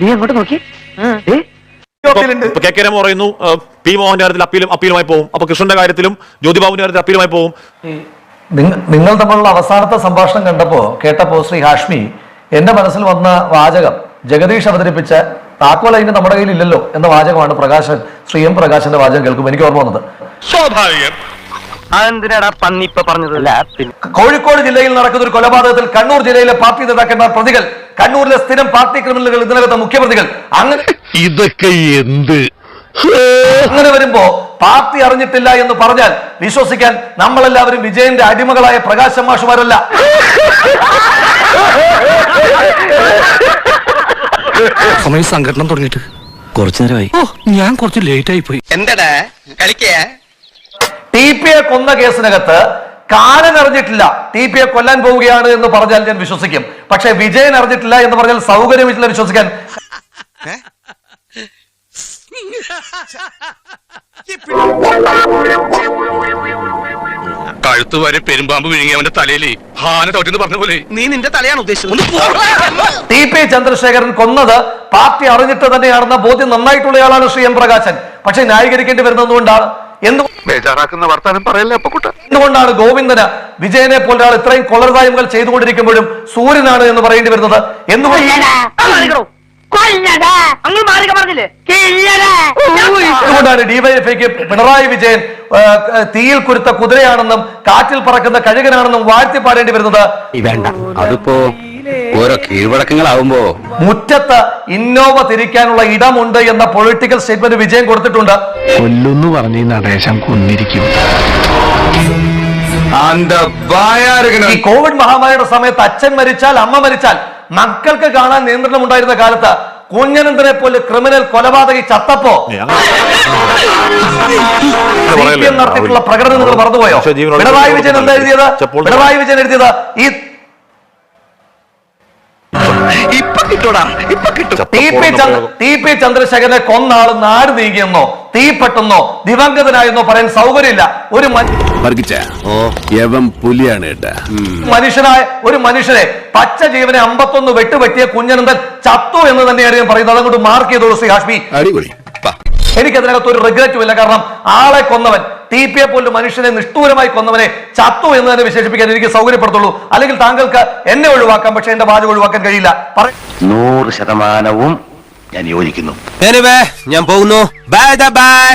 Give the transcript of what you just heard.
നീ അങ്ങോട്ട് നോക്കി. കെ കെ രമ പറയുന്നു പി മോഹന്റെ കാര്യത്തിൽ അപ്പീലുമായി പോകും. അപ്പൊ കൃഷ്ണന്റെ കാര്യത്തിലും ജ്യോതിബാബുവിന്റെ കാര്യത്തിൽ അപ്പീലുമായി പോകും. നിങ്ങൾ തമ്മിലുള്ള അവസാനത്തെ സംഭാഷണം കേട്ടപ്പോ ശ്രീ ഹാഷ്മി, എന്റെ മനസ്സിൽ വന്ന വാചകം ജഗദീഷ് അവതരിപ്പിച്ച താക്കോൽ അതിന് നമ്മുടെ കയ്യിൽ ഇല്ലല്ലോ എന്ന വാചകമാണ് ശ്രീ എം പ്രകാശന്റെ വാചകം കേൾക്കുമ്പോൾ എനിക്ക് ഓർമ്മ വന്നത്. സ്വാഭാവികം. അതെന്തിനാടാ പന്നി ഇപ്പൊ പറഞ്ഞതല്ല. കോഴിക്കോട് ജില്ലയിൽ നടക്കുന്ന ഒരു കൊലപാതകത്തിൽ കണ്ണൂർ ജില്ലയിലെ പാർട്ടി നേതാക്കന്മാർ പ്രതികൾ, കണ്ണൂരിലെ സ്ഥിരം പാർട്ടി ക്രിമിനലുകൾ, ഇതിനകത്തെ മുഖ്യപ്രതികൾ. ഇതൊക്കെ എന്ത്? അങ്ങനെ വരുമ്പോ പാർട്ടി അറിഞ്ഞിട്ടില്ല എന്ന് പറഞ്ഞാൽ വിശ്വസിക്കാൻ നമ്മളെല്ലാവരും വിജയന്റെ അടിമകളായ പ്രകാശ് മാഷുമാരല്ല. സമയം സംഘടന തുടങ്ങിയിട്ട് കുറച്ചു നേരമായി. ഞാൻ കുറച്ച് ലേറ്റ് ആയി പോയി. എന്താടാ കളിക്കേ? TP കൊന്ന കേസിനകത്ത് കാനൻ അറിഞ്ഞിട്ടില്ല TP കൊല്ലാൻ പോവുകയാണ് എന്ന് പറഞ്ഞാൽ ഞാൻ വിശ്വസിക്കും. പക്ഷെ വിജയൻ അറിഞ്ഞിട്ടില്ല എന്ന് പറഞ്ഞാൽ സൗകര്യമില്ല വിശ്വസിക്കാൻ. കഴുത്ത് വരെ പെരുമ്പാമ്പ് വിഴുങ്ങി അവന്റെ തലയിൽ ഹാന തോറ്റെന്ന് പറഞ്ഞ പോലെ. നീ നിന്റെ തലയാണ് ഉദ്ദേശിച്ചത്. TP ചന്ദ്രശേഖരൻ കൊന്നത് പാർട്ടി അറിഞ്ഞിട്ട് തന്നെയാണെന്ന ബോധ്യം നന്നായിട്ടുള്ളയാളാണ് ശ്രീ എം പ്രകാശൻ. പക്ഷെ ന്യായീകരിക്കേണ്ടി വരുന്നതുകൊണ്ടാണ് ബേജാറാക്കുന്ന വർത്താനം പറയല്ലേ അപ്പക്കുട്ട. എന്തുകൊണ്ടാണ് ഗോവിന്ദന് വിജയനെ പോലെ ഒരാൾ ഇത്രയും കൊലർതായ്മകൾ ചെയ്തുകൊണ്ടിരിക്കുമ്പോഴും സൂര്യനാണ് എന്ന് പറയേണ്ടി വരുന്നത്? എന്തുകൊണ്ടാണ് ഡിവൈഎഫ്ഐക്ക് പിണറായി വിജയൻ തീയിൽ കുരുത്ത കുതിരയാണെന്നും കാറ്റിൽ പറക്കുന്ന കഴുകനാണെന്നും വാഴ്ത്തി പാടേണ്ടി വരുന്നത്? വേണ്ട, അതിപ്പോ ഓരോ കീഴ്വഴക്കങ്ങളാവുമ്പോ മുറ്റത്ത് ഇന്നോവ തിരിക്കാനുള്ള ഇടമുണ്ട് എന്ന പൊളിറ്റിക്കൽ സ്റ്റേറ്റ്മെന്റ് വിജയൻ കൊടുത്തിട്ടുണ്ട്. കൊല്ലുന്നു പറഞ്ഞ നടേശം കൊന്നിരിക്കും. ഈ കോവിഡ് മഹാമാരിയുടെ സമയത്ത് അച്ഛൻ മരിച്ചാൽ അമ്മ മരിച്ചാൽ മക്കൾക്ക് കാണാൻ നിയന്ത്രണം ഉണ്ടായിരുന്ന കാലത്ത് കുഞ്ഞനന്തനെ പോലെ ക്രിമിനൽ കൊലപാതകി ചത്തപ്പോ CPM നടത്തിയിട്ടുള്ള പ്രകടനം നിങ്ങൾ മറന്നുപോയോ? പിണറായി വിജയൻ എന്താ എഴുതിയത്? പിണറായി വിജയൻ എഴുതിയത് ഈ TP ചന്ദ്രശേഖരനെ കൊന്നാള് നാട് നീങ്ങിയെന്നോ തീപ്പെട്ടെന്നോ ദിവംഗതനായെന്നോ പറയാൻ സൗകര്യമില്ല. ഒരു മനുഷ്യനെ പച്ച ജീവനെ 51 വെട്ടുപറ്റിയ കുഞ്ഞനന്തൻ ചത്തു എന്ന് തന്നെയാണ് ഞാൻ പറയുന്നത്. അതങ്ങോട്ട് മാർക്ക് ചെയ്തോളൂ ശ്രീ ഹാഷ്മി. എനിക്കതിനകത്ത് ഒരു റിഗ്രറ്റും ഇല്ല. കാരണം ആളെ കൊന്നവൻ, TP പോലും മനുഷ്യനെ നിഷ്ഠൂരമായി കൊന്നവനെ ചത്തു എന്ന് തന്നെ വിശേഷിപ്പിക്കാൻ എനിക്ക് സൗകര്യപ്പെടുത്തുള്ളൂ. അല്ലെങ്കിൽ താങ്കൾക്ക് എന്നെ ഒഴിവാക്കാം, പക്ഷെ എന്റെ വാചകം ഒഴിവാക്കാൻ കഴിയില്ല. 100% ഞാൻ യോജിക്കുന്നു. ഞാൻ പോകുന്നു. Bye bye.